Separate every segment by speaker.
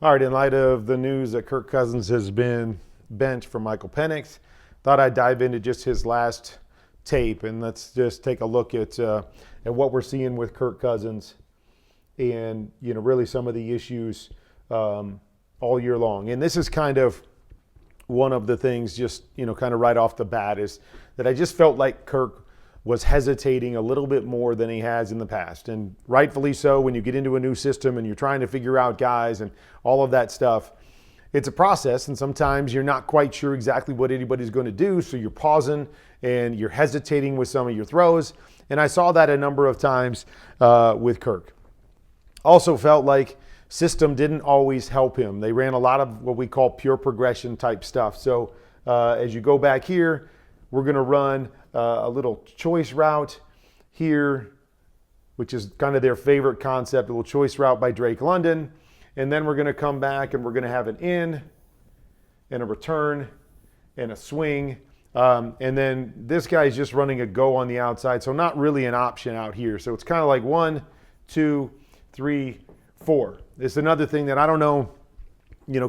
Speaker 1: All right, in light of the news that Kirk Cousins has been benched for Michael Penix, thought I'd dive into just his last tape, and let's just take a look at what we're seeing with Kirk Cousins and, really some of the issues all year long. And this is kind of one of the things just, kind of right off the bat is that I just felt like Kirk was hesitating a little bit more than he has in the past. And rightfully so, when you get into a new system and you're trying to figure out guys and all of that stuff, it's a process, and sometimes you're not quite sure exactly what anybody's going to do, so you're pausing and you're hesitating with some of your throws. And I saw that a number of times with Kirk. Also felt like system didn't always help him. They ran a lot of what we call pure progression type stuff. So as you go back here, we're going to run a little choice route here, which is kind of their favorite concept, a little choice route by Drake London. And then we're going to come back and we're going to have an in and a return and a swing. And then this guy is just running a go on the outside, so not really an option out here. So it's kind of like 1, 2, 3, 4. It's another thing that I don't know.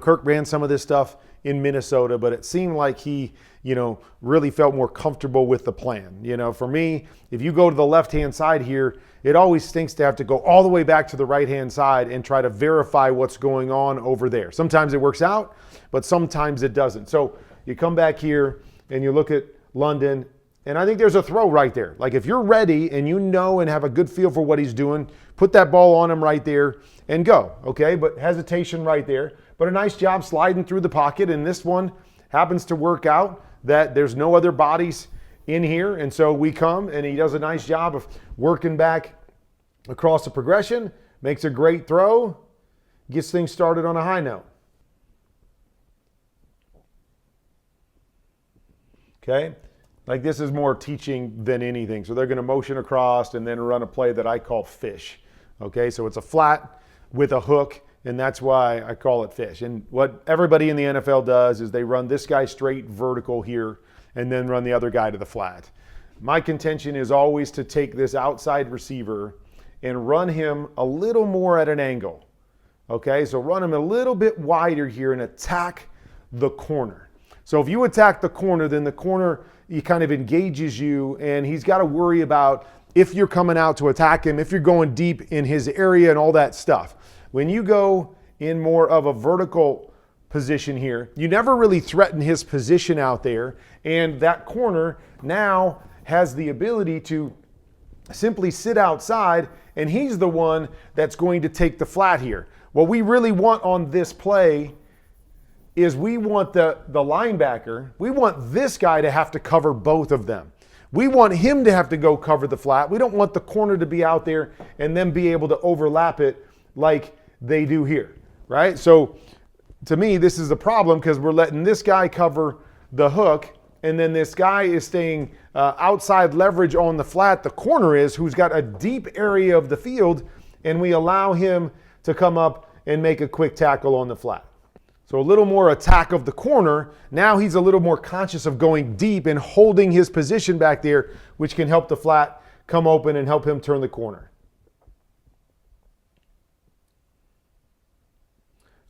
Speaker 1: Kirk ran some of this stuff in Minnesota, but it seemed like he, really felt more comfortable with the plan. For me, if you go to the left-hand side here, it always stinks to have to go all the way back to the right-hand side and try to verify what's going on over there. Sometimes it works out, but sometimes it doesn't. So you come back here and you look at London, and I think there's a throw right there. Like if you're ready and and have a good feel for what he's doing, put that ball on him right there and go, okay? But hesitation right there. But a nice job sliding through the pocket, and this one happens to work out that there's no other bodies in here, and so we come, and he does a nice job of working back across the progression, makes a great throw, gets things started on a high note. Okay? Like this is more teaching than anything. So they're going to motion across and then run a play that I call fish. Okay? So it's a flat with a hook, and that's why I call it fish. And what everybody in the NFL does is they run this guy straight vertical here and then run the other guy to the flat. My contention is always to take this outside receiver and run him a little more at an angle. Okay? So run him a little bit wider here and attack the corner. So if you attack the corner, then the corner he kind of engages you, and he's got to worry about if you're coming out to attack him, if you're going deep in his area and all that stuff. When you go in more of a vertical position here, you never really threaten his position out there, and that corner now has the ability to simply sit outside, and he's the one that's going to take the flat here. What we really want on this play is we want the linebacker, we want this guy to have to cover both of them. We want him to have to go cover the flat. We don't want the corner to be out there and then be able to overlap it like they do here, right? So to me, this is a problem because we're letting this guy cover the hook, and then this guy is staying outside leverage on the flat. The corner is who's got a deep area of the field, and we allow him to come up and make a quick tackle on the flat. So a little more attack of the corner. Now he's a little more conscious of going deep and holding his position back there, which can help the flat come open and help him turn the corner.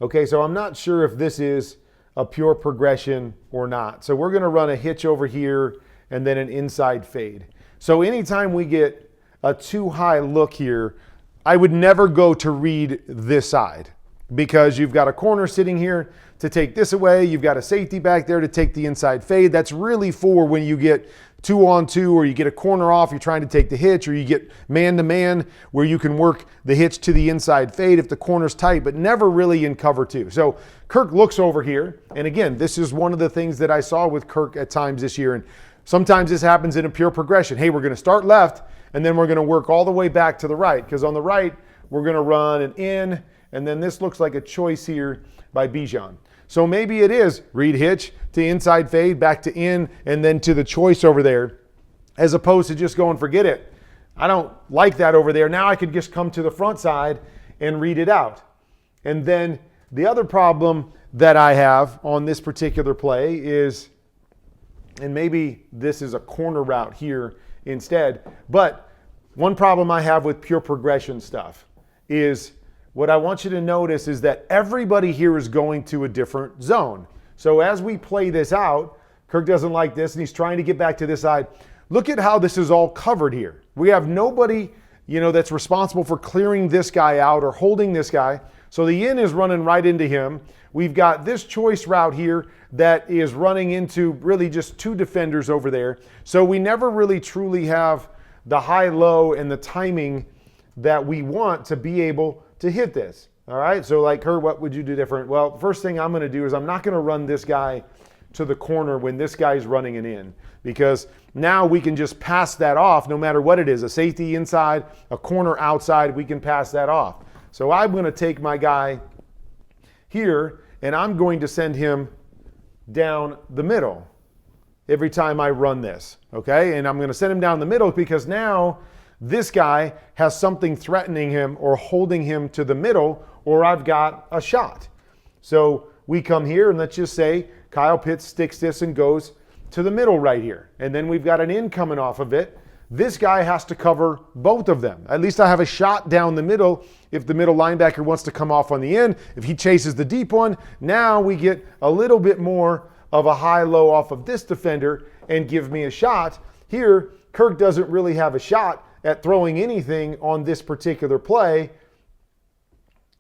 Speaker 1: Okay, so I'm not sure if this is a pure progression or not. So we're going to run a hitch over here and then an inside fade. So anytime we get a too high look here, I would never go to read this side, because you've got a corner sitting here to take this away. You've got a safety back there to take the inside fade. That's really for when you get 2-on-2, or you get a corner off, you're trying to take the hitch, or you get man-to-man where you can work the hitch to the inside fade if the corner's tight, but never really in cover two. So Kirk looks over here, and again, this is one of the things that I saw with Kirk at times this year, and sometimes this happens in a pure progression. Hey, we're going to start left, and then we're going to work all the way back to the right, because on the right, we're going to run an in, and then this looks like a choice here by Bijan. So maybe it is read hitch to inside fade, back to in, and then to the choice over there, as opposed to just going, forget it. I don't like that over there. Now I could just come to the front side and read it out. And then the other problem that I have on this particular play is, and maybe this is a corner route here instead, but one problem I have with pure progression stuff is what I want you to notice is that everybody here is going to a different zone. So as we play this out, Kirk doesn't like this, and he's trying to get back to this side. Look at how this is all covered here. We have nobody, that's responsible for clearing this guy out or holding this guy. So the in is running right into him. We've got this choice route here that is running into really just two defenders over there. So we never really truly have the high-low and the timing that we want to be able to hit this. All right, so like Kurt, what would you do different? Well, first thing I'm going to do is I'm not going to run this guy to the corner when this guy's running an in, because now we can just pass that off no matter what it is, a safety inside, a corner outside, we can pass that off. So I'm going to take my guy here and I'm going to send him down the middle every time I run this, okay? And I'm going to send him down the middle because now this guy has something threatening him or holding him to the middle, or I've got a shot. So we come here and let's just say Kyle Pitts sticks this and goes to the middle right here. And then we've got an in coming off of it. This guy has to cover both of them. At least I have a shot down the middle if the middle linebacker wants to come off on the in. If he chases the deep one, now we get a little bit more of a high-low off of this defender and give me a shot. Here, Kirk doesn't really have a shot at throwing anything on this particular play,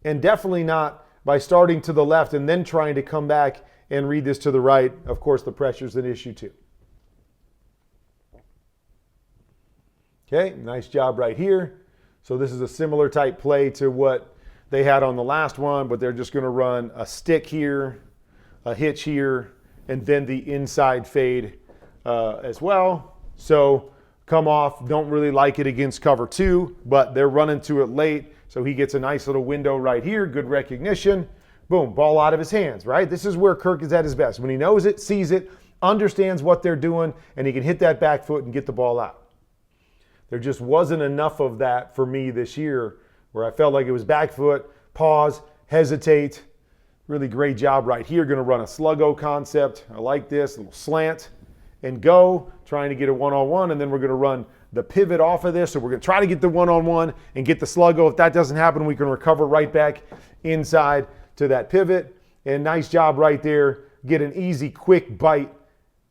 Speaker 1: and definitely not by starting to the left and then trying to come back and read this to the right. Of course, the pressure's an issue too. Okay, nice job right here. So this is a similar type play to what they had on the last one, but they're just going to run a stick here, a hitch here, and then the inside fade as well. So come off, don't really like it against cover two, but they're running to it late. So he gets a nice little window right here, good recognition. Boom, ball out of his hands, right? This is where Kirk is at his best. When he knows it, sees it, understands what they're doing, and he can hit that back foot and get the ball out. There just wasn't enough of that for me this year where I felt like it was back foot, pause, hesitate. Really great job right here. Going to run a sluggo concept. I like this, a little slant and go, trying to get a one-on-one, and then we're going to run the pivot off of this. So we're going to try to get the one-on-one and get the sluggo. If that doesn't happen, we can recover right back inside to that pivot. And nice job right there. Get an easy, quick bite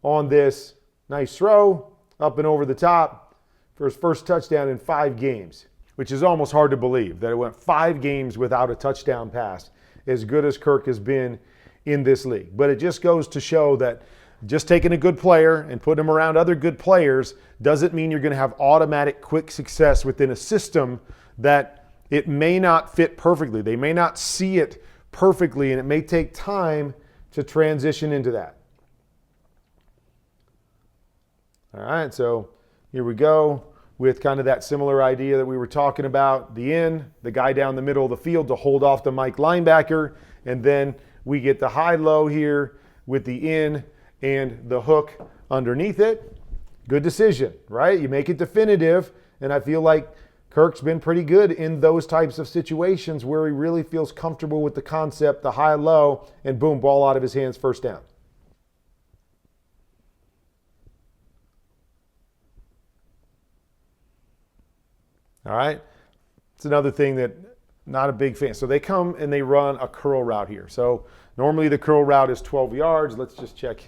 Speaker 1: on this. Nice throw, up and over the top for his first touchdown in 5 games, which is almost hard to believe that it went 5 games without a touchdown pass, as good as Kirk has been in this league. But it just goes to show that just taking a good player and putting him around other good players doesn't mean you're going to have automatic quick success within a system that it may not fit perfectly. They may not see it perfectly, and it may take time to transition into that. All right, so here we go with kind of that similar idea that we were talking about. The in, the guy down the middle of the field to hold off the Mike linebacker, and then we get the high-low here with the in and the hook underneath it. Good decision, right? You make it definitive, and I feel like Kirk's been pretty good in those types of situations where he really feels comfortable with the concept, the high-low, and boom, ball out of his hands, first down. All right, it's another thing that not a big fan. So they come and they run a curl route here. So normally the curl route is 12 yards. Let's just check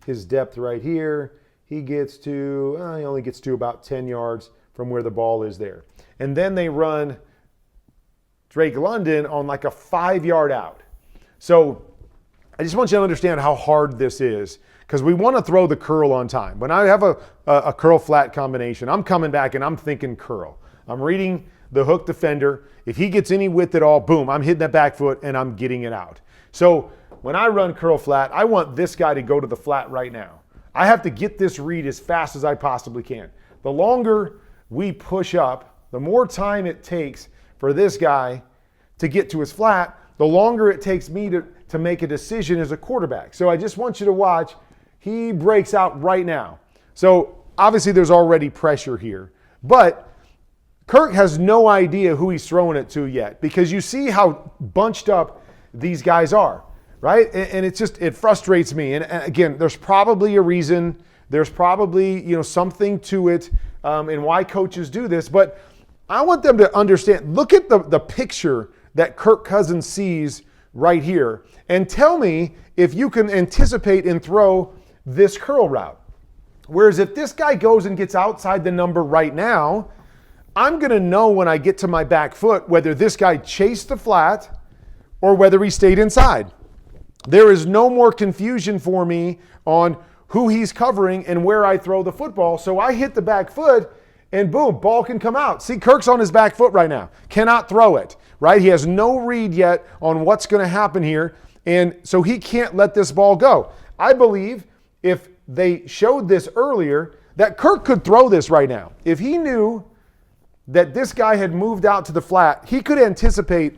Speaker 1: his depth right here. He only gets to about 10 yards from where the ball is there. And then they run Drake London on like a 5-yard out. So I just want you to understand how hard this is, because we want to throw the curl on time. When I have a curl flat combination, I'm coming back and I'm thinking curl. I'm reading the hook defender. If he gets any width at all, boom, I'm hitting that back foot and I'm getting it out. So when I run curl flat, I want this guy to go to the flat right now. I have to get this read as fast as I possibly can. The longer we push up, the more time it takes for this guy to get to his flat, the longer it takes me to make a decision as a quarterback. So I just want you to watch. He breaks out right now. So obviously there's already pressure here, but Kirk has no idea who he's throwing it to yet, because you see how bunched up these guys are, right? And it frustrates me. And again, there's probably a reason. There's probably, something to it and why coaches do this. But I want them to understand, look at the picture that Kirk Cousins sees right here. And tell me if you can anticipate and throw this curl route. Whereas if this guy goes and gets outside the number right now, I'm going to know when I get to my back foot whether this guy chased the flat or whether he stayed inside. There is no more confusion for me on who he's covering and where I throw the football. So I hit the back foot and boom, ball can come out. See, Kirk's on his back foot right now. Cannot throw it, right? He has no read yet on what's going to happen here. And so he can't let this ball go. I believe if they showed this earlier, that Kirk could throw this right now. If he knew that this guy had moved out to the flat, he could anticipate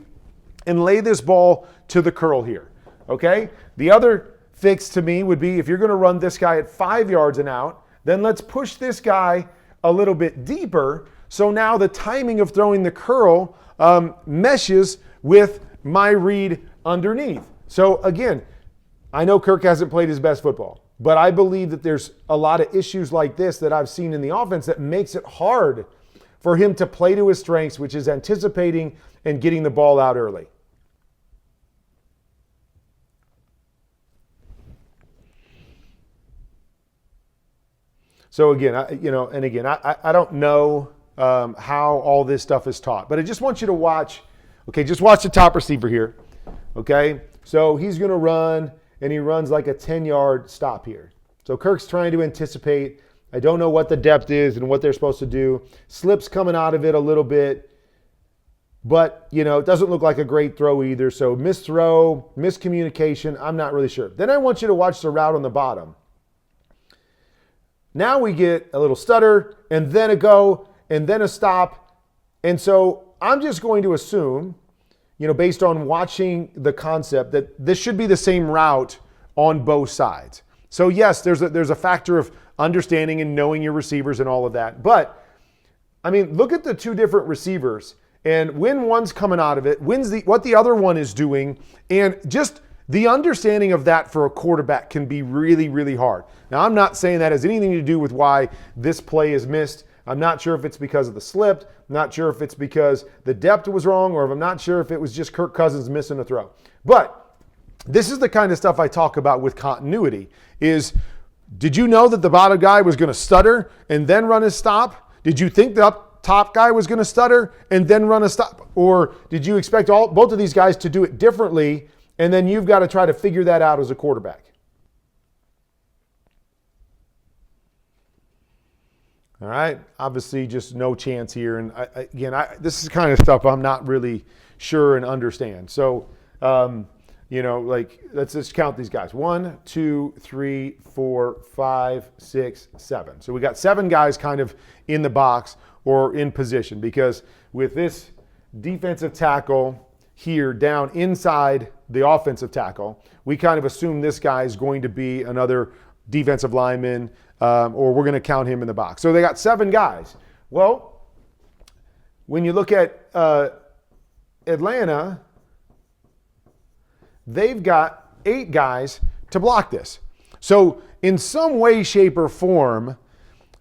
Speaker 1: and lay this ball to the curl here, okay? The other fix to me would be if you're going to run this guy at 5 yards and out, then let's push this guy a little bit deeper. So now the timing of throwing the curl meshes with my read underneath. So again, I know Kirk hasn't played his best football, but I believe that there's a lot of issues like this that I've seen in the offense that makes it hard for him to play to his strengths, which is anticipating and getting the ball out early. So again, I don't know how all this stuff is taught, but I just want you to watch. Okay, just watch the top receiver here. Okay, so he's going to run, and he runs like a 10-yard stop here. So Kirk's trying to anticipate. I don't know what the depth is and what they're supposed to do. Slips coming out of it a little bit, but it doesn't look like a great throw either. So misthrow, miscommunication, I'm not really sure. Then I want you to watch the route on the bottom. Now we get a little stutter, and then a go, and then a stop. And so I'm just going to assume, based on watching the concept, that this should be the same route on both sides. So yes, there's a factor of understanding and knowing your receivers and all of that. But, look at the two different receivers, and when one's coming out of it, what the other one is doing, and just the understanding of that for a quarterback can be really, really hard. Now, I'm not saying that has anything to do with why this play is missed. I'm not sure if it's because of the slip. I'm not sure if it's because the depth was wrong, or if I'm not sure if it was just Kirk Cousins missing a throw. But this is the kind of stuff I talk about with continuity is, did you know that the bottom guy was going to stutter and then run his stop? Did you think the up top guy was going to stutter and then run a stop? Or did you expect both of these guys to do it differently, and then you've got to try to figure that out as a quarterback? All right, obviously just no chance here. And this is kind of stuff I'm not really sure and understand. So, let's just count these guys. 1, 2, 3, 4, 5, 6, 7. So we got 7 guys kind of in the box or in position, because with this defensive tackle here down inside the offensive tackle, we kind of assume this guy is going to be another defensive lineman, or we're going to count him in the box. So they got 7 guys. Well, when you look at Atlanta, they've got 8 guys to block this. So in some way, shape, or form,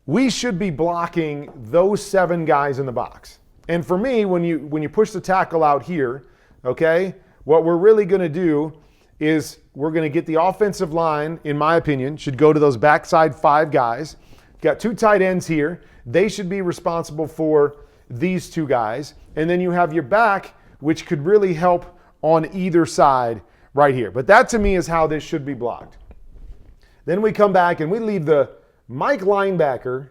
Speaker 1: we should be blocking those 7 guys in the box. And for me, when you push the tackle out here, okay, what we're really going to do is we're going to get the offensive line, in my opinion, should go to those backside 5 guys. Got 2 tight ends here. They should be responsible for these 2 guys. And then you have your back, which could really help on either side right here. But that to me is how this should be blocked. Then we come back and we leave the Mike linebacker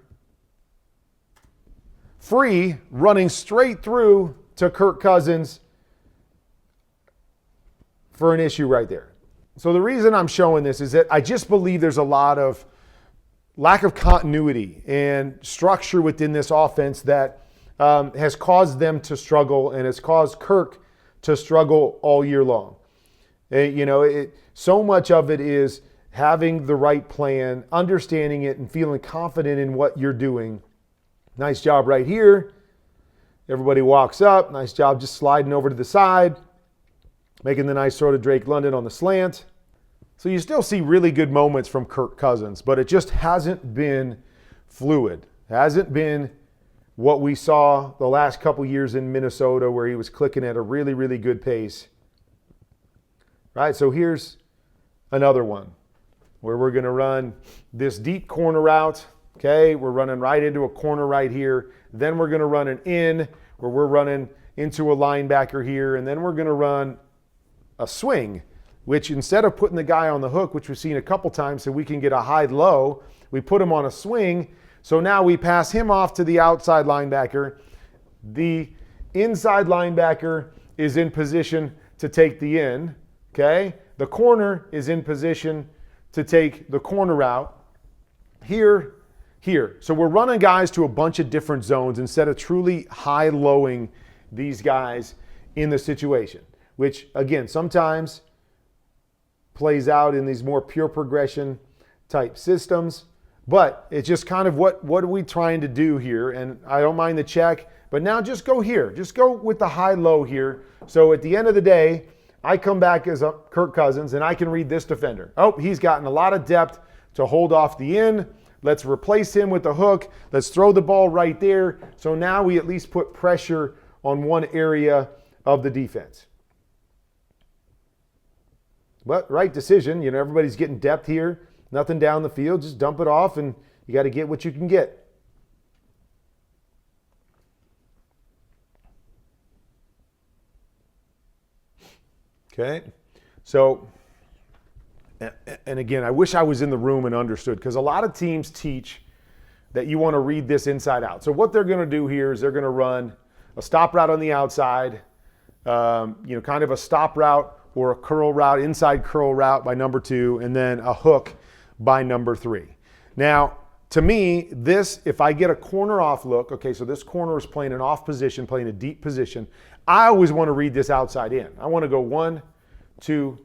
Speaker 1: free, running straight through to Kirk Cousins for an issue right there. So the reason I'm showing this is that I just believe there's a lot of lack of continuity and structure within this offense that has caused them to struggle and has caused Kirk to struggle all year long. So much of it is having the right plan, understanding it, and feeling confident in what you're doing. Nice job right here. Everybody walks up. Nice job just sliding over to the side, making the nice sort of Drake London on the slant. So you still see really good moments from Kirk Cousins, but it just hasn't been fluid. Hasn't been what we saw the last couple years in Minnesota where he was clicking at a really, really good pace. Right, so here's another one where we're going to run this deep corner route. Okay, we're running right into a corner right here. Then we're going to run an in where we're running into a linebacker here. And then we're going to run a swing, which instead of putting the guy on the hook, which we've seen a couple times so we can get a high-low, we put him on a swing. So now we pass him off to the outside linebacker. The inside linebacker is in position to take the in, okay? The corner is in position to take the corner route. Here. So we're running guys to a bunch of different zones instead of truly high-lowing these guys in the situation, which, again, sometimes plays out in these more pure progression type systems. But it's just kind of what are we trying to do here? And I don't mind the check, but now just go here. Just go with the high-low here. So at the end of the day, I come back as a Kirk Cousins, and I can read this defender. Oh, he's gotten a lot of depth to hold off the in. Let's replace him with the hook. Let's throw the ball right there. So now we at least put pressure on one area of the defense. But right decision. You know, everybody's getting depth here. Nothing down the field. Just dump it off, and you got to get what you can get. Okay. So, and again, I wish I was in the room and understood, because a lot of teams teach that you want to read this inside out. So what they're going to do here is they're going to run a stop route on the outside, kind of a stop route or a curl route, inside curl route by number 2, and then a hook by number 3. Now, to me, this, if I get a corner off look, okay, so this corner is playing an off position, playing a deep position, I always want to read this outside in. I want to go 1, 2,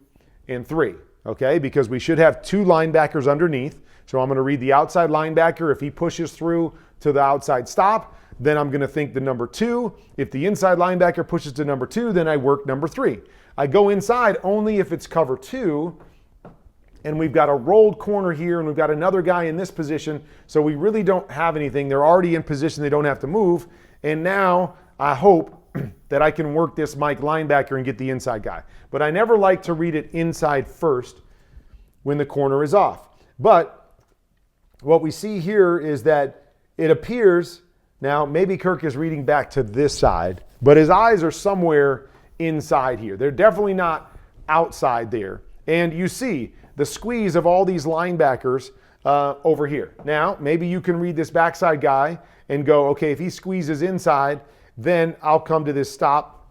Speaker 1: and 3, okay, because we should have 2 linebackers underneath. So I'm going to read the outside linebacker. If he pushes through to the outside stop, then I'm going to think the number 2. If the inside linebacker pushes to number 2, then I work number 3. I go inside only if it's cover 2, and we've got a rolled corner here, and we've got another guy in this position, so we really don't have anything. They're already in position. They don't have to move. And now I hope that I can work this Mike linebacker and get the inside guy. But I never like to read it inside first when the corner is off. But what we see here is that it appears, now maybe Kirk is reading back to this side, but his eyes are somewhere inside here. They're definitely not outside there. And you see the squeeze of all these linebackers over here. Now, maybe you can read this backside guy and go, okay, if he squeezes inside, then I'll come to this stop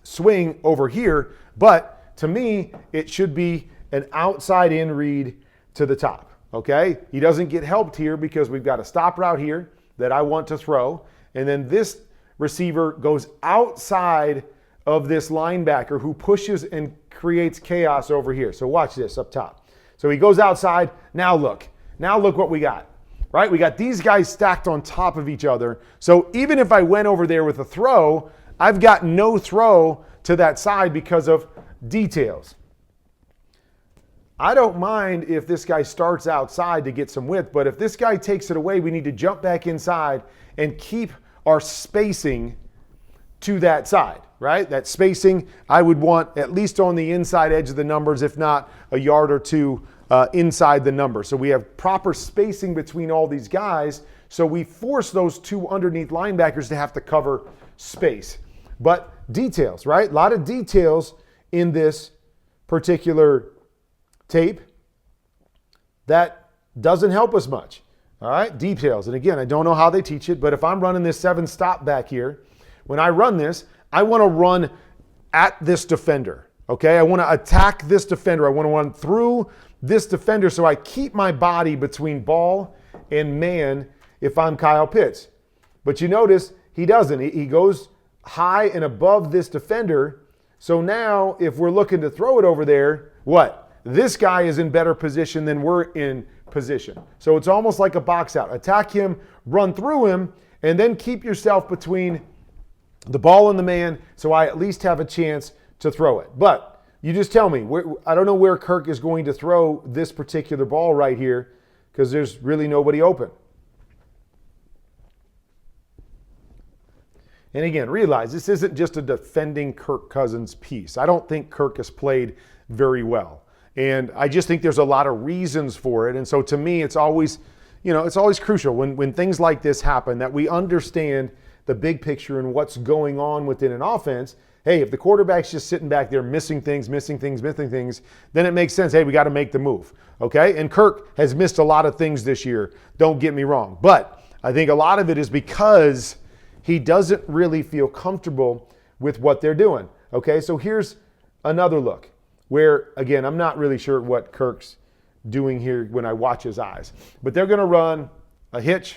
Speaker 1: swing over here. But to me, it should be an outside in read to the top, okay? He doesn't get helped here because we've got a stop route here that I want to throw. And then this receiver goes outside of this linebacker who pushes and creates chaos over here. So watch this up top. So he goes outside. Now look what we got, right? We got these guys stacked on top of each other. So even if I went over there with a throw, I've got no throw to that side because of details. I don't mind if this guy starts outside to get some width, but if this guy takes it away, we need to jump back inside and keep our spacing to that side, right? That spacing I would want at least on the inside edge of the numbers, if not a yard or two inside the number. So we have proper spacing between all these guys, so we force those 2 underneath linebackers to have to cover space. But details, right? A lot of details in this particular tape that doesn't help us much. All right, details. And again, I don't know how they teach it, but if I'm running this 7 stop back here, when I run this, I want to run at this defender, okay? I want to attack this defender. I want to run through this defender so I keep my body between ball and man if I'm Kyle Pitts. But you notice he doesn't. He goes high and above this defender. So now if we're looking to throw it over there, what? This guy is in better position than we're in position. So it's almost like a box out. Attack him, run through him, and then keep yourself between the ball and the man so I at least have a chance to throw it. But you just tell me. I don't know where Kirk is going to throw this particular ball right here because there's really nobody open. And again, realize this isn't just a defending Kirk Cousins piece. I don't think Kirk has played very well. And I just think there's a lot of reasons for it. And so to me, it's always, it's always crucial when things like this happen that we understand the big picture and what's going on within an offense. Hey, if the quarterback's just sitting back there missing things, then it makes sense. Hey, we got to make the move. Okay? And Kirk has missed a lot of things this year. Don't get me wrong. But I think a lot of it is because he doesn't really feel comfortable with what they're doing. Okay? So here's another look where, again, I'm not really sure what Kirk's doing here when I watch his eyes. But they're going to run a hitch,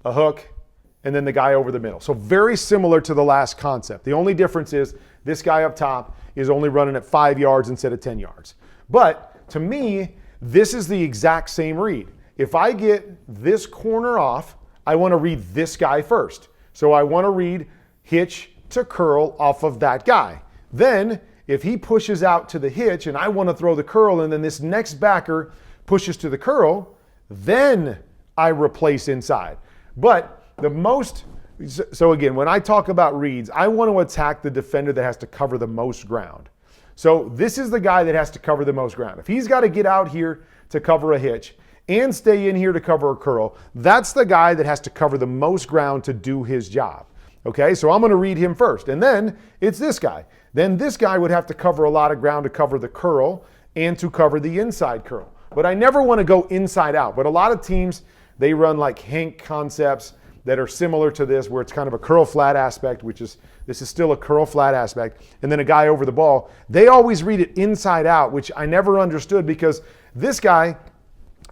Speaker 1: a hook, and then the guy over the middle. So very similar to the last concept. The only difference is this guy up top is only running at 5 yards instead of 10 yards. But to me, this is the exact same read. If I get this corner off, I want to read this guy first. So I want to read hitch to curl off of that guy. Then if he pushes out to the hitch and I want to throw the curl and then this next backer pushes to the curl, then I replace inside. But so again, when I talk about reads, I want to attack the defender that has to cover the most ground. So this is the guy that has to cover the most ground. If he's got to get out here to cover a hitch and stay in here to cover a curl, that's the guy that has to cover the most ground to do his job. Okay, so I'm going to read him first. And then it's this guy. Then this guy would have to cover a lot of ground to cover the curl and to cover the inside curl. But I never want to go inside out. But a lot of teams, they run like Hank concepts that are similar to this, where it's kind of a curl flat aspect, this is still a curl flat aspect, and then a guy over the ball. They always read it inside out, which I never understood, because this guy,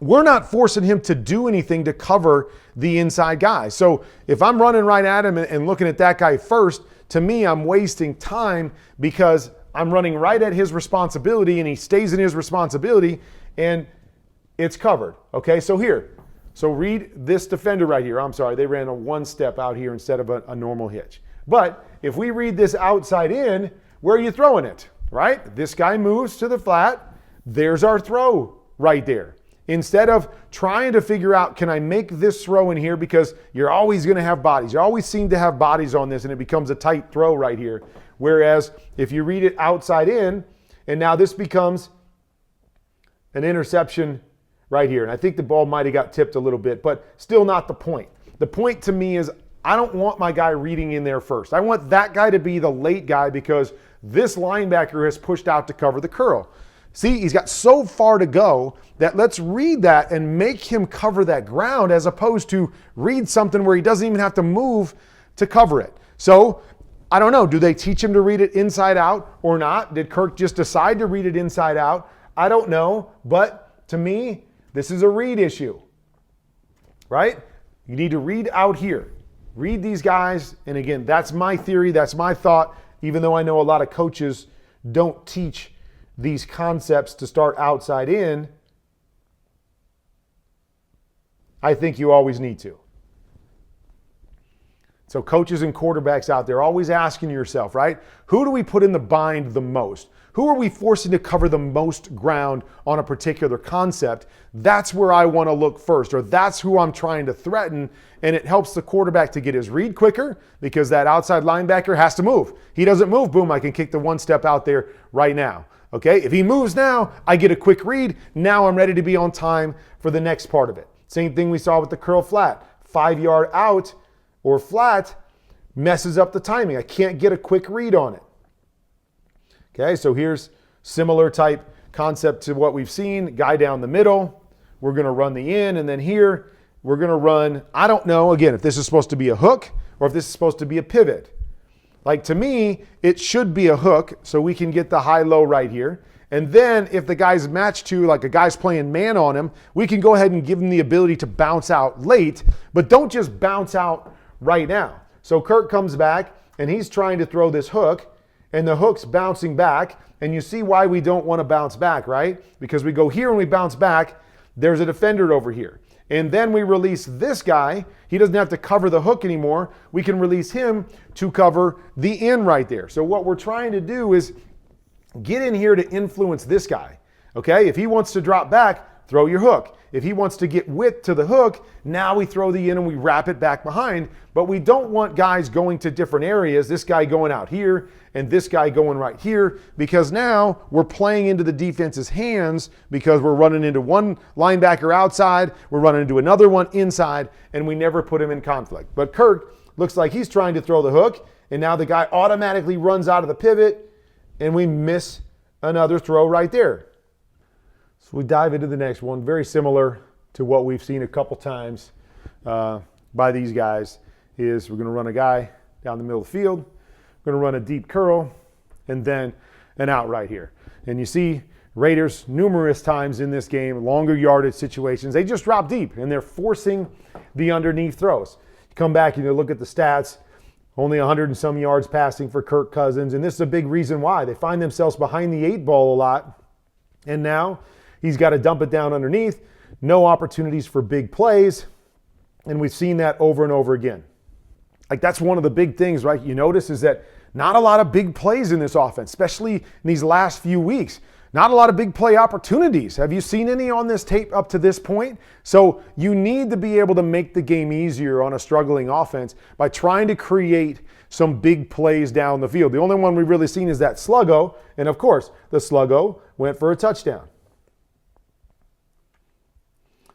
Speaker 1: we're not forcing him to do anything to cover the inside guy. So if I'm running right at him and looking at that guy first, to me, I'm wasting time because I'm running right at his responsibility and he stays in his responsibility and it's covered. Okay, so here. So read this defender right here. I'm sorry, they ran a one step out here instead of a normal hitch. But if we read this outside in, where are you throwing it, right? This guy moves to the flat. There's our throw right there. Instead of trying to figure out, can I make this throw in here? Because you're always going to have bodies. You always seem to have bodies on this, and it becomes a tight throw right here. Whereas if you read it outside in, and now this becomes an interception right here. And I think the ball might have got tipped a little bit, but still not the point. The point to me is I don't want my guy reading in there first. I want that guy to be the late guy because this linebacker has pushed out to cover the curl. See, he's got so far to go that let's read that and make him cover that ground as opposed to read something where he doesn't even have to move to cover it. So I don't know. Do they teach him to read it inside out or not? Did Kirk just decide to read it inside out? I don't know. But to me, this is a read issue, right? You need to read out here. Read these guys. And again, that's my theory. That's my thought. Even though I know a lot of coaches don't teach these concepts to start outside in, I think you always need to. So coaches and quarterbacks out there, always asking yourself, right? Who do we put in the bind the most? Who are we forcing to cover the most ground on a particular concept? That's where I want to look first, or that's who I'm trying to threaten, and it helps the quarterback to get his read quicker because that outside linebacker has to move. He doesn't move, boom, I can kick the one step out there right now. Okay, if he moves now, I get a quick read. Now I'm ready to be on time for the next part of it. Same thing we saw with the curl flat. 5 yard out or flat messes up the timing. I can't get a quick read on it. Okay, so here's similar type concept to what we've seen. Guy down the middle. We're going to run the in, and then here we're going to run, I don't know, again, if this is supposed to be a hook or if this is supposed to be a pivot. Like to me, it should be a hook so we can get the high-low right here. And then if the guy's matched to, like a guy's playing man on him, we can go ahead and give him the ability to bounce out late, but don't just bounce out right now. So Kirk comes back and he's trying to throw this hook and the hook's bouncing back. And you see why we don't want to bounce back, right? Because we go here and we bounce back, there's a defender over here. And then we release this guy. He doesn't have to cover the hook anymore. We can release him to cover the in right there. So what we're trying to do is get in here to influence this guy. Okay, if he wants to drop back, throw your hook. If he wants to get width to the hook, now we throw the in and we wrap it back behind. But we don't want guys going to different areas, this guy going out here and this guy going right here, because now we're playing into the defense's hands because we're running into one linebacker outside, we're running into another one inside, and we never put him in conflict. But Kirk looks like he's trying to throw the hook, and now the guy automatically runs out of the pivot, and we miss another throw right there. So we dive into the next one, very similar to what we've seen a couple times by these guys, is we're going to run a guy down the middle of the field, we're going to run a deep curl, and then an out right here. And you see Raiders numerous times in this game, longer yardage situations, they just drop deep, and they're forcing the underneath throws. You come back and you look at the stats, only 100 and some yards passing for Kirk Cousins, and this is a big reason why. They find themselves behind the 8 ball a lot, and now he's got to dump it down underneath. No opportunities for big plays. And we've seen that over and over again. Like, that's one of the big things, right? You notice is that not a lot of big plays in this offense, especially in these last few weeks. Not a lot of big play opportunities. Have you seen any on this tape up to this point? So you need to be able to make the game easier on a struggling offense by trying to create some big plays down the field. The only one we've really seen is that sluggo. And of course, the sluggo went for a touchdown.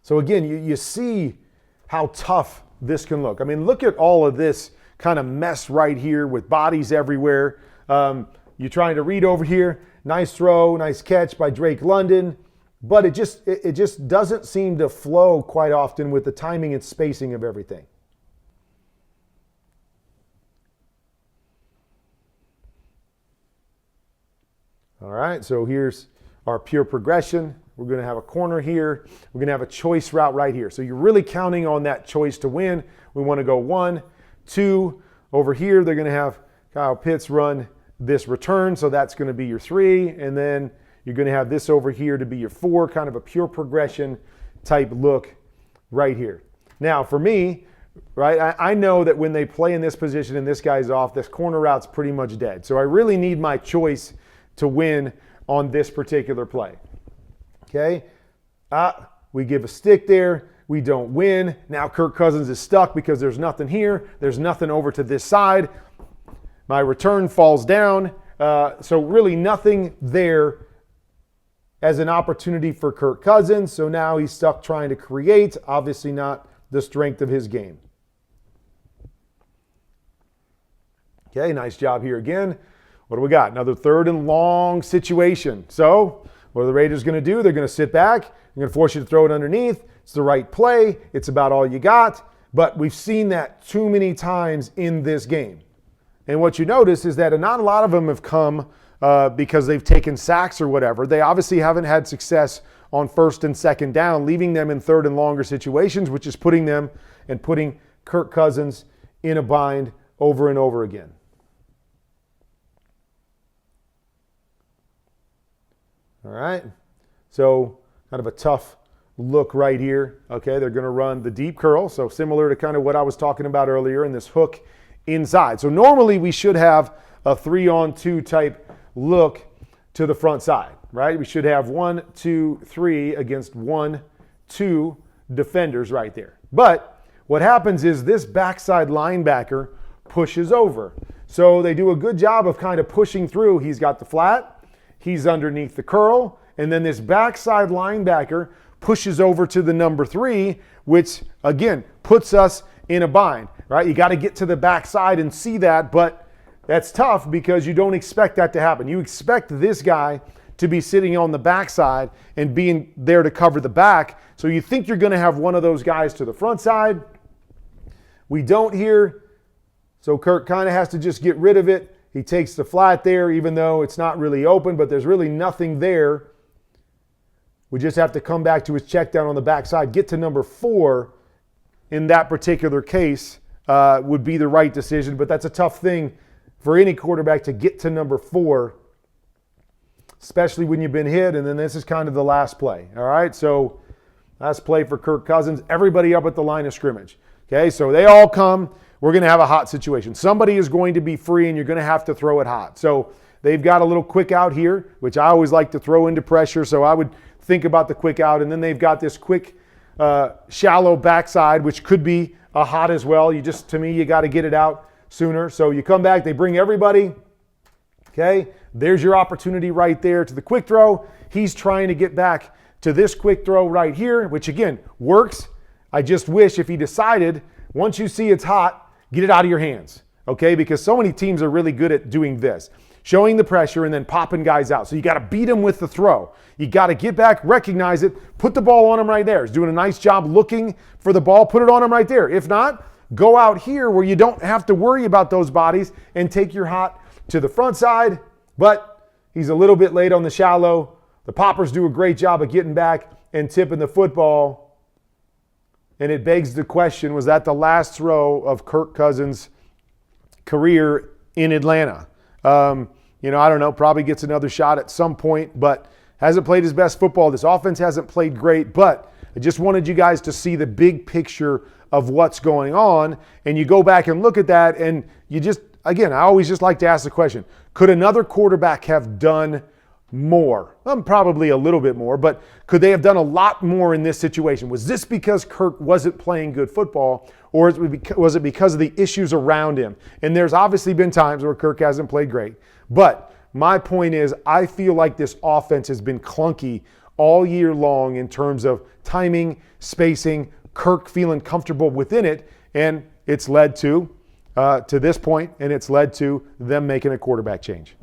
Speaker 1: So again, you see how tough this can look. I mean, look at all of this kind of mess right here with bodies everywhere. You're trying to read over here. Nice throw, nice catch by Drake London. But it just doesn't seem to flow quite often with the timing and spacing of everything. All right, so here's our pure progression. We're going to have a corner here. We're going to have a choice route right here. So you're really counting on that choice to win. We want to go 1, 2. Over here, they're going to have Kyle Pitts run this return. So that's going to be your 3. And then you're going to have this over here to be your 4, kind of a pure progression type look right here. Now, for me, right, I know that when they play in this position and this guy's off, this corner route's pretty much dead. So I really need my choice to win on this particular play. Okay, we give a stick there. We don't win. Now Kirk Cousins is stuck because there's nothing here. There's nothing over to this side. My return falls down. So really nothing there as an opportunity for Kirk Cousins. So now he's stuck trying to create. Obviously not the strength of his game. Okay, nice job here again. What do we got? Another 3rd and long situation. So what are the Raiders going to do? They're going to sit back. They're going to force you to throw it underneath. It's the right play. It's about all you got. But we've seen that too many times in this game. And what you notice is that not a lot of them have come because they've taken sacks or whatever. They obviously haven't had success on 1st and 2nd down, leaving them in 3rd and longer situations, which is putting Kirk Cousins in a bind over and over again. All right, so kind of a tough look right here. Okay, they're going to run the deep curl, so similar to kind of what I was talking about earlier in this hook inside. So normally we should have a 3-on-2 type look to the front side, right? We should have 1, 2, 3 against 1, 2 defenders right there. But what happens is this backside linebacker pushes over. So they do a good job of kind of pushing through. He's got the flat. He's underneath the curl, and then this backside linebacker pushes over to the number 3, which, again, puts us in a bind, right? You got to get to the backside and see that, but that's tough because you don't expect that to happen. You expect this guy to be sitting on the backside and being there to cover the back, so you think you're going to have one of those guys to the front side. We don't here, so Kirk kind of has to just get rid of it. He takes the flat there, even though it's not really open, but there's really nothing there. We just have to come back to his check down on the backside. Get to number 4 in that particular case would be the right decision, but that's a tough thing for any quarterback to get to number 4, especially when you've been hit, and then this is kind of the last play. All right, so last play for Kirk Cousins. Everybody up at the line of scrimmage. Okay, so they all come. We're going to have a hot situation. Somebody is going to be free, and you're going to have to throw it hot. So they've got a little quick out here, which I always like to throw into pressure. So I would think about the quick out. And then they've got this quick, shallow backside, which could be a hot as well. To me, you got to get it out sooner. So you come back, they bring everybody. Okay, there's your opportunity right there to the quick throw. He's trying to get back to this quick throw right here, which again, works. I just wish if he decided, once you see it's hot, get it out of your hands. Okay, because so many teams are really good at doing this. Showing the pressure and then popping guys out. So you got to beat them with the throw. You got to get back, recognize it, put the ball on him right there. He's doing a nice job looking for the ball, put it on him right there. If not, go out here where you don't have to worry about those bodies and take your hot to the front side. But he's a little bit late on the shallow. The poppers do a great job of getting back and tipping the football. And it begs the question, was that the last throw of Kirk Cousins' career in Atlanta? I don't know, probably gets another shot at some point, but hasn't played his best football. This offense hasn't played great, but I just wanted you guys to see the big picture of what's going on. And you go back and look at that, and I always just like to ask the question, could another quarterback have done more? Probably a little bit more, but could they have done a lot more in this situation? Was this because Kirk wasn't playing good football, or was it because of the issues around him? And there's obviously been times where Kirk hasn't played great. But my point is, I feel like this offense has been clunky all year long in terms of timing, spacing, Kirk feeling comfortable within it, and it's led to this point, and it's led to them making a quarterback change.